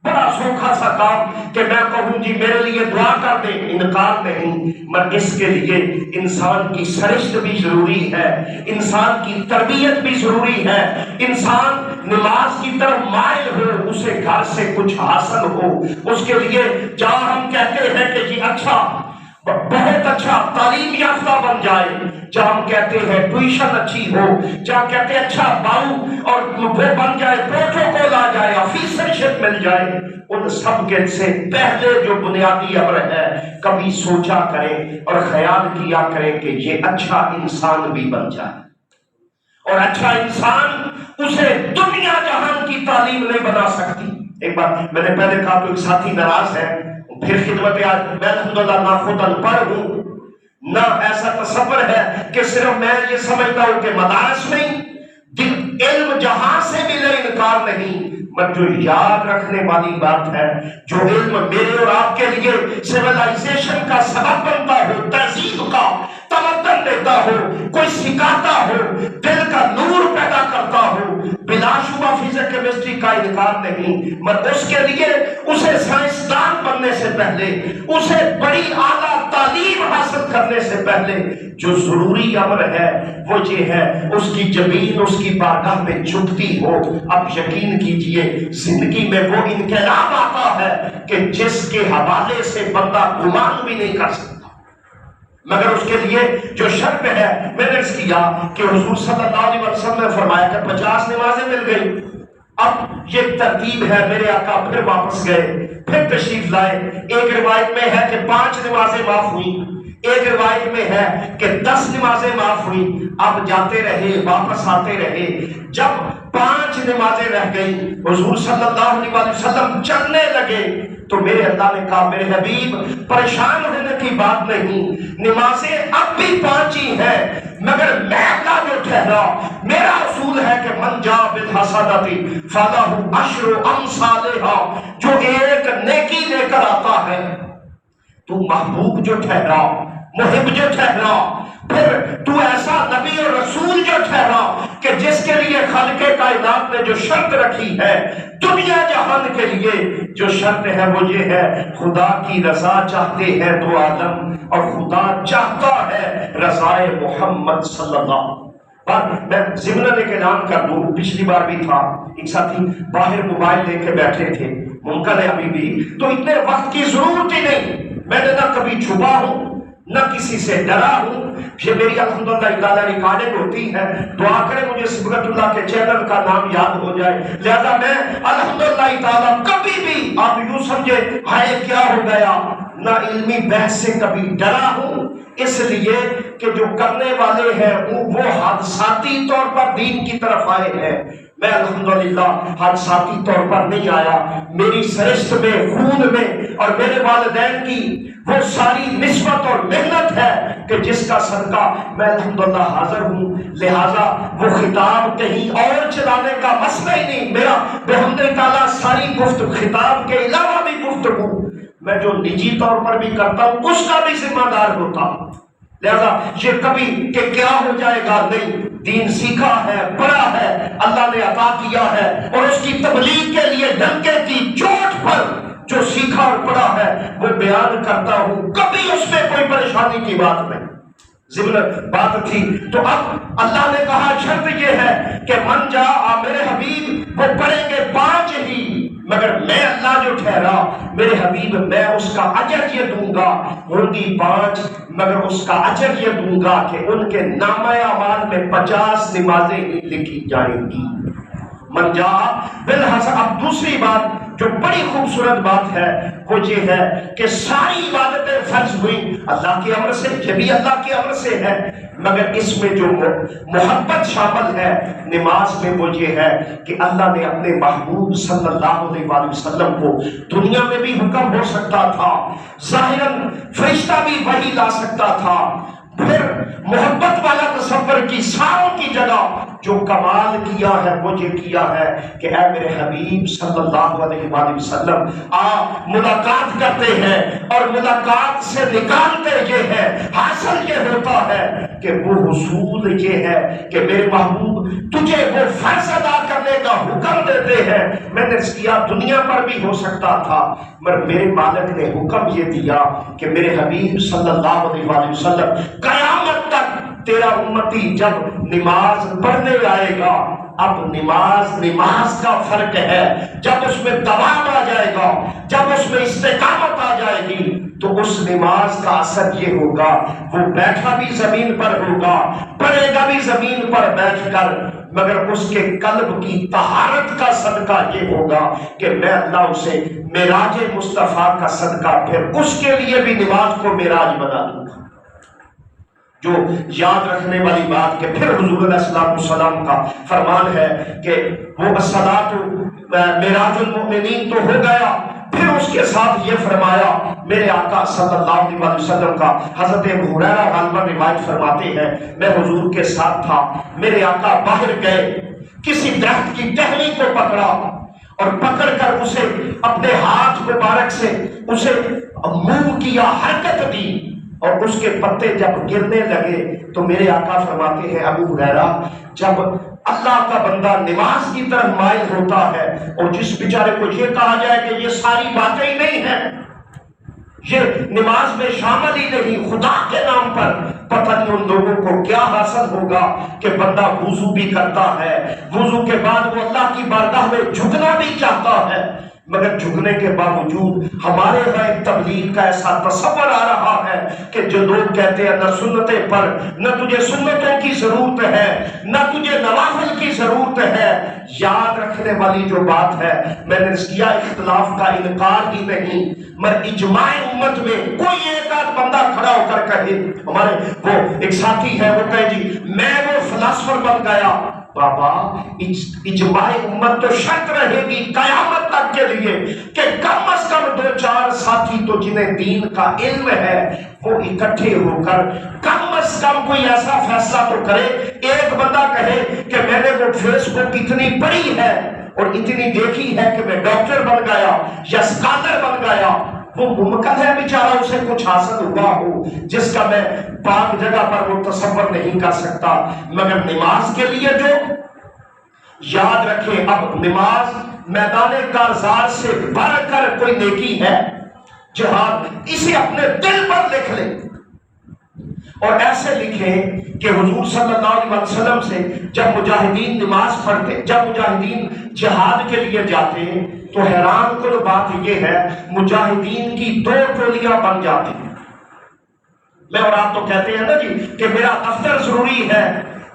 بڑا سوکھا سا کام کہ میں کہوں جی میرے لیے دعا کر دیں، انکار نہیں، مگر اس کے لیے انسان کی سرشت بھی ضروری ہے، انسان کی تربیت بھی ضروری ہے، انسان نماز کی طرف مائل ہو، اسے گھر سے کچھ حاصل ہو، اس کے لیے جہاں ہم کہتے ہیں کہ جی اچھا بہت اچھا تعلیم یافتہ بن جائے، جہاں ہم کہتے ہیں ٹیوشن اچھی ہو، جہاں کہتے ہیں اچھا باؤ اور وہ بن جائے، پروٹوکول آ جائے، آفیسرشپ مل جائے، ان سب کے سے پہلے جو بنیادی امر ہے کبھی سوچا کریں اور خیال کیا کریں کہ یہ اچھا انسان بھی بن جائے، اور اچھا انسان اسے دنیا جہان کی تعلیم نہیں بنا سکتی۔ ایک بات میں نے پہلے کہا تو ایک ساتھی ناراض ہے، پھر خدمت آج میں الحمدللہ نہ خود ان پڑھ ہوں نہ ایسا تصور ہے کہ صرف میں یہ سمجھتا ہوں کہ مدارس میں علم جہاں سے ملے انکار نہیں، مگر جو یاد رکھنے والی بات ہے، جو علم میرے اور آپ کے لیے سیولائزیشن کا سبب بنتا ہو، تہذیب کا تمدن دیتا ہو، کوئی سکھاتا ہو، دل کا نور پیدا کرتا ہو، بلا شبہ فزکس کیمسٹری کا انکار نہیں، مگر اس کے لیے اسے سائنسدان بننے سے پہلے، اسے بڑی اعلیٰ تعلیم حاصل کرنے سے پہلے جو ضروری امر ہے وہ یہ ہے اس کی جبین اس کی بارگاہ میں جھکتی ہو۔ اب یقین کیجئے زندگی میں وہ انقلاب آتا ہے کہ جس کے حوالے سے بندہ گمان بھی نہیں کر سکتا، مگر اس کے لیے جو شرط ہے، میں نے اس کیا کہ حضور صلی اللہ علیہ وسلم نے فرمایا کہ 50 نمازیں مل گئی۔ اب یہ ترتیب ہے، میرے آقا پھر واپس گئے، پھر تشریف لائے۔ ایک روایت میں ہے کہ 5 نمازیں معاف ہوئی، ایک روایت میں ہے کہ 10 نمازیں معاف ہوئی۔ اب جاتے رہے، واپس آتے رہے، جب 5 نمازیں رہ گئی، حضور صلی اللہ علیہ وسلم چلنے لگے تو میرے اللہ نے کہا میرے حبیب پریشان ہونے کی بات نہیں، نمازیں اب بھی 5 ہی ہیں، مگر میں اللہ جو ٹھہرا، میرا اصول ہے کہ من جاء بالحسنۃ فلہ عشر امثالھا، جو ایک نیکی لے کر آتا ہے، تو محبوب جو ٹھہرا، محب جو ٹھہرا، پھر تو ایسا نبی اور رسول جو ٹھہرا کہ جس کے لیے خالق کائنات نے جو شرط رکھی ہے، دنیا جہان کے لیے جو شرط ہے وہ یہ ہے، خدا کی رضا چاہتے ہیں تو عالم، اور خدا چاہتا ہے رضا محمد صلی اللہ۔ پر میں ضمن ایک اعلان کر دوں، پچھلی بار بھی تھا، ایک ساتھی باہر موبائل لے کے بیٹھے تھے، ممکن ہے ابھی بھی، تو اتنے وقت کی ضرورت ہی نہیں، میں نے نہ کبھی چھپا ہوں نہ کسی سے ڈرا ہوں، یہ میری الحمدللہ اطلاع ریکارڈنگ ہوتی ہے، دعا کریں مجھے صبغت اللہ کے چینل کا نام یاد ہو جائے، لہذا میں الحمدللہ تعالیٰ کبھی بھی آپ یوں سمجھے ہائے کیا ہو گیا، نہ علمی بحث سے کبھی ڈرا ہوں، اس لیے کہ جو کرنے والے ہیں وہ حادثاتی طور پر دین کی طرف آئے ہیں، میں الحمدللہ حادثاتی طور پر نہیں آیا، میری سرشت میں، خون میں اور میرے والدین کی وہ ساری نسبت اور محنت ہے کہ جس کا صدقہ میں الحمدللہ حاضر ہوں، لہٰذا وہ خطاب کہیں اور چلانے کا مسئلہ ہی نہیں، میرا بحمد تعالیٰ ساری خطاب کے علاوہ بھی گفتگو میں جو نجی طور پر بھی کرتا ہوں اس کا بھی ذمہ دار ہوتا ہوں، لہذا یہ کبھی کہ کیا ہو جائے گا نہیں، دین سیکھا ہے، پڑھا ہے، اللہ نے عطا کیا ہے، اور اس کی تبلیغ کے لیے ڈنکے کی چوٹ پر جو سیکھا اور پڑھا ہے وہ بیان کرتا ہوں، کبھی اس میں کوئی پریشانی کی بات نہیں، ضمن بات تھی۔ تو اب اللہ نے کہا شرط یہ ہے کہ من جاء، میرے حبیب وہ پڑھیں گے 5 ہی، مگر میں اللہ جو ٹھہرا میرے حبیب میں اس کا اجر یہ دوں گا، ہوں گی 5 مگر اس کا اجر یہ دوں گا کہ ان کے نامہ اعمال میں 50 نمازیں ہی لکھی جائیں گی۔ من جاء بالحسنۃ۔ اب دوسری بات جو بڑی خوبصورت بات ہے وہ یہ ہے کہ ساری عبادتیں فرض ہوئی اللہ کے امر سے، یہ بھی اللہ کے امر سے ہے، مگر اس میں جو محبت شامل ہے نماز میں وہ یہ ہے کہ اللہ نے اپنے محبوب صلی اللہ علیہ وآلہ وسلم کو دنیا میں بھی حکم ہو سکتا تھا، ظاہراً فرشتہ بھی وحی لا سکتا تھا، پھر محبت والا تصور کی ساروں کی جگہ جو کمال کیا ہے وہ یہ کیا ہے کہ اے میرے حبیب صلی اللہ علیہ وآلہ وسلم آپ ملاقات کرتے ہیں اور ملاقات سے نکالتے یہ ہے، حاصل یہ ہوتا ہے کہ وہ حصول یہ ہے کہ میرے محبوب تجھے وہ فرض ادا کرنے کا حکم دیتے ہیں۔ میں نے اس کیا دنیا پر بھی ہو سکتا تھا، مگر میرے مالک نے حکم یہ دیا کہ میرے حبیب صلی اللہ علیہ وآلہ وسلم قیامت تک تیرا امتی جب نماز پڑھنے آئے گا، اب نماز کا فرق ہے، جب اس میں دوام آ جائے گا، جب اس میں استقامت آ جائے گی تو اس نماز کا اثر یہ ہوگا وہ بیٹھا بھی زمین پر ہوگا، پڑھے گا بھی زمین پر بیٹھ کر، مگر اس کے قلب کی طہارت کا صدقہ یہ ہوگا کہ میں اللہ اسے معراج مصطفیٰ کا صدقہ پھر اس کے لیے بھی نماز کو معراج بنا دوں گا۔ جو یاد رکھنے والی بات کہ پھر حضور علیہ السلام کا فرمان ہے کہ وہ الصلاۃ معراج المؤمنین تو ہو گیا، پھر اس کے ساتھ یہ فرمایا میرے آقا صلی اللہ علیہ وسلم کا، حضرت ابو ہریرہ غالباً روایت فرماتے ہیں میں حضور کے ساتھ تھا، میرے آقا باہر گئے، کسی درخت کی ٹہنی کو پکڑا اور پکڑ کر اسے اپنے ہاتھ مبارک سے اسے منہ کیا، حرکت دی، اور اس کے پتے جب گرنے لگے تو میرے آقا فرماتے ہیں ابو ہریرہ جب اللہ کا بندہ نماز کی طرف مائل ہوتا ہے، اور جس بیچارے کو یہ کہا جائے کہ یہ ساری باتیں ہی نہیں ہیں، یہ نماز میں شامل ہی نہیں، خدا کے نام پر پتہ نہیں ان لوگوں کو کیا حاصل ہوگا کہ بندہ وضو بھی کرتا ہے، وضو کے بعد وہ اللہ کی بارگاہ میں جھکنا بھی چاہتا ہے، مگر جھکنے کے باوجود ہمارے یہاں ایک تبلیغ کا ایسا تصور آ رہا ہے کہ جو لوگ کہتے ہیں نہ سنتیں پر، نہ تجھے سنتوں کی ضرورت ہے، نہ تجھے نوافل کی ضرورت ہے۔ یاد رکھنے والی جو بات ہے، میں نے اس کیا اختلاف کا انکار ہی نہیں، مگر اجماع امت میں کوئی ایک آدھ بندہ کھڑا ہو کر کہے، ہمارے وہ ایک ساتھی ہے وہ کہے جی میں وہ فلاسفر بن گیا، بابا اجماع امت تو شرط رہے گی قیامت تک کے لیے کہ کم از کم 2-4 ساتھی تو جنہیں دین کا علم ہے وہ اکٹھے ہو کر کم از کم کوئی ایسا فیصلہ تو کرے۔ ایک بندہ کہے کہ میں نے وہ فیس بک اتنی پڑھی ہے اور اتنی دیکھی ہے کہ میں ڈاکٹر بن گیا یا اسکالر بن گیا، وہ ممکن ہے بیچارہ اسے کچھ حاصل ہوا ہو جس کا میں پاک جگہ پر وہ تصور نہیں کر سکتا، مگر نماز کے لیے جو یاد رکھے، اب نماز میدان کارزار سے بڑھ کر کوئی نیکی ہے، جہاد، اسے اپنے دل پر لکھ لیں اور ایسے لکھیں کہ حضور صلی اللہ علیہ وسلم سے جب مجاہدین نماز پڑھتے، جب مجاہدین جہاد کے لیے جاتے تو حیران کن بات یہ ہے مجاہدین کی 2 ٹولیاں بن جاتی ہیں۔ میں اور آپ تو کہتے ہیں نا جی کہ میرا دفتر ضروری ہے،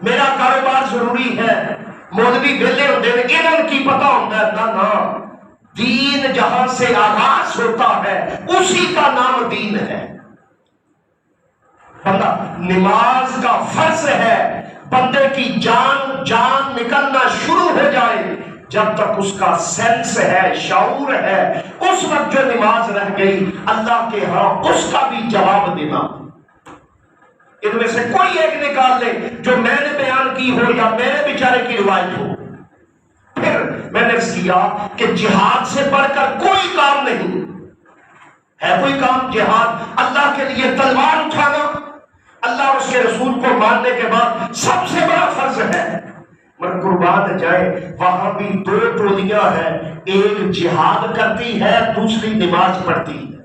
میرا کاروبار ضروری ہے، مولوی ویلے ہوتے ہیں انہوں کی پتہ ہوتا ہے، نہ دین جہاں سے آغاز ہوتا ہے اسی کا نام دین ہے۔ بندہ نماز کا فرض ہے، بندے کی جان نکلنا شروع ہو جائے جب تک اس کا سینس ہے، شعور ہے، اس وقت جو نماز رہ گئی اللہ کے ہاں اس کا بھی جواب دینا۔ ان میں سے کوئی ایک نکال لے جو میں نے بیان کی ہو یا میرے بیچارے کی روایت ہو۔ پھر میں نے اس کیا کہ جہاد سے بڑھ کر کوئی کام نہیں ہے، کوئی کام جہاد، اللہ کے لیے تلوار اٹھانا اللہ اور اس کے رسول کو ماننے کے بعد سب سے بڑا فرض ہے، مگر قربان جائے وہاں بھی 2 ٹولیاں ہیں، ایک جہاد کرتی ہے دوسری نماز پڑھتی ہے۔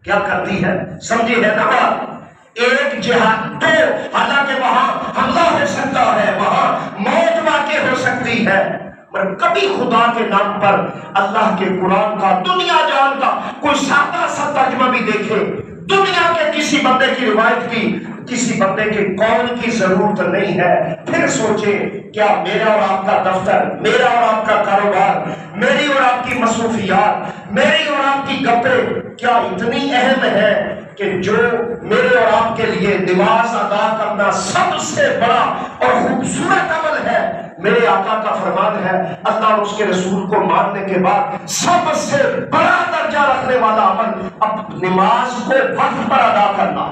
کیا کرتی ہے؟ سمجھے ہے نا بات؟ ایک جہاد 2، حالانکہ وہاں حملہ ہو سکتا ہے، وہاں موت واقع ہو سکتی ہے، مگر کبھی خدا کے نام پر اللہ کے قرآن کا دنیا جان کا کوئی سادہ سا ترجمہ بھی دیکھے، دنیا کے کسی بندے کی روایت کی، کسی بندے کے قول کی ضرورت نہیں ہے۔ پھر سوچے کیا میرا اور آپ کا دفتر، میرا اور آپ کا کاروبار، میری اور آپ کی مصروفیات، میری اور آپ کی گپیں کیا اتنی اہم ہے کہ جو میرے اور آپ کے لیے نماز ادا کرنا سب سے بڑا اور خوبصورت عمل ہے؟ میرے آقا کا فرمان ہے اللہ اور اس کے رسول کو ماننے کے بعد سب سے بڑا درجہ رکھنے والا عمل اب نماز کو وقت پر ادا کرنا۔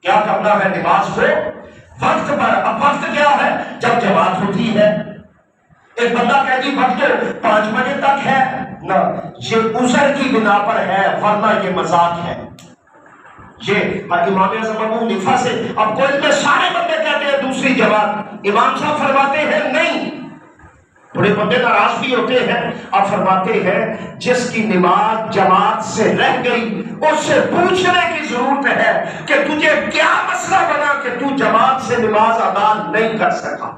کیا کرنا ہے؟ نماز کو وقت پر۔ اب وقت کیا ہے؟ جب جماعت ہوتی ہے۔ ایک بندہ کہہ دی وقت 5 بجے تک ہے، نہ، یہ عذر کی بنا پر ہے ورنہ یہ مذاق ہے۔ یہ امام اعظم ابو حنیفہ سے اب کوئی میں سارے بندے کہتے ہیں دوسری جماعت، امام صاحب فرماتے ہیں نہیں، تھوڑے بندے ناراض بھی ہوتے ہیں، اب فرماتے ہیں جس کی نماز جماعت سے رہ گئی اس سے پوچھنے کی ضرورت ہے کہ تجھے کیا مسئلہ بنا کہ تو جماعت سے نماز ادا نہیں کر سکا۔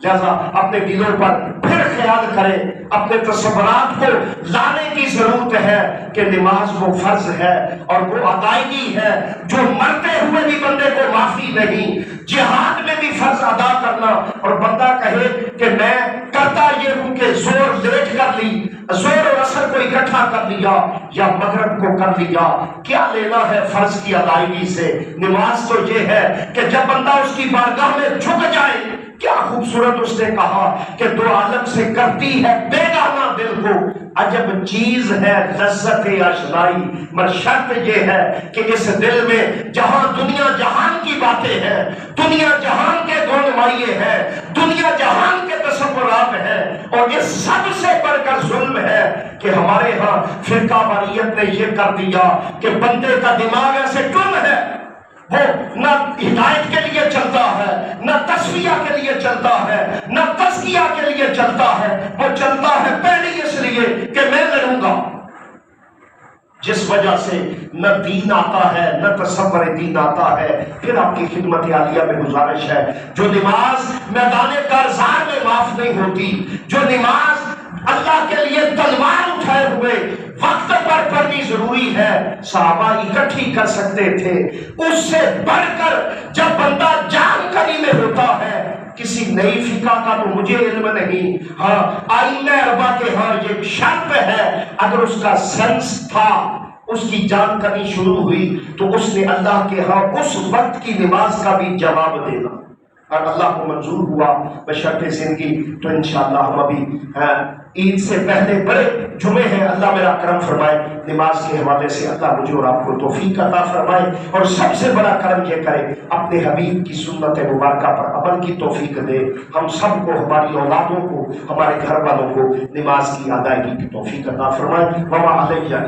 لہذا اپنے دلوں پر پھر خیال کریں، اپنے تصورات کو لانے کی ضرورت ہے کہ نماز وہ فرض ہے اور وہ ادائیگی ہے جو مرتے ہوئے بھی بندے کو معافی نہیں، جہاد میں بھی فرض ادا کرنا۔ اور بندہ کہے کہ میں کرتا یہ ہوں کہ زور لیٹ کر لی، زور اور اثر کو اکٹھا کر لیا یا مغرب کو کر لیا، کیا لینا ہے فرض کی ادائیگی سے؟ نماز تو یہ ہے کہ جب بندہ اس کی بارگاہ میں جھک جائے، کیا خوبصورت اس نے کہا کہ 2 عالم سے کرتی ہے بیگانہ دل کو، عجب چیز ہے لذت آشنائی، مگر شرط یہ ہے کہ اس دل میں جہاں دنیا جہان کی باتیں ہیں، دنیا جہان کے گونمائیے ہیں، دنیا جہان کے تصورات ہیں، اور اس سب سے بڑھ کر ظلم ہے کہ ہمارے ہاں فرقہ واریت نے یہ کر دیا کہ بندے کا دماغ ایسے ٹن ہے ہو، نہ ہدایت کے لیے چلتا ہے، نہ تصفیہ کے لیے چلتا ہے، نہ تزکیہ کے لیے چلتا ہے، وہ چلتا ہے پہلے اس لیے کہ میں لڑوں گا، جس وجہ سے نہ دین آتا ہے نہ تصور دین آتا ہے۔ پھر آپ کی خدمت عالیہ میں گزارش ہے، جو نماز میدان کارزار میں معاف نہیں ہوتی، جو نماز اللہ کے لیے تلوار اٹھائے ہوئے وقت پر پڑھنی ضروری ہے، صحابہ اکٹھی کر سکتے تھے، اس سے بڑھ کر جب بندہ جانکاری میں ہوتا ہے، کسی نئی فقہ کا تو مجھے علم نہیں، ہاں آئمہ اربعہ کے ہاں یہ شرط ہے، اگر اس کا سینس تھا، اس کی جانکاری شروع ہوئی تو اس نے اللہ کے ہاں اس وقت کی نماز کا بھی جواب دینا، اور اللہ کو منظور ہوا بشرط زندگی تو انشاءاللہ ہم ابھی عید سے پہلے بڑے جمعے ہیں، اللہ میرا کرم فرمائے، نماز کے حوالے سے اللہ مجھے اور آپ کو توفیق عطا فرمائے، اور سب سے بڑا کرم یہ کرے اپنے حبیب کی سنت مبارکہ پر عمل کی توفیق دے، ہم سب کو، ہماری اولادوں کو، ہمارے گھر والوں کو نماز کی ادائیگی کی توفیق عطا فرمائے۔ وما علیہ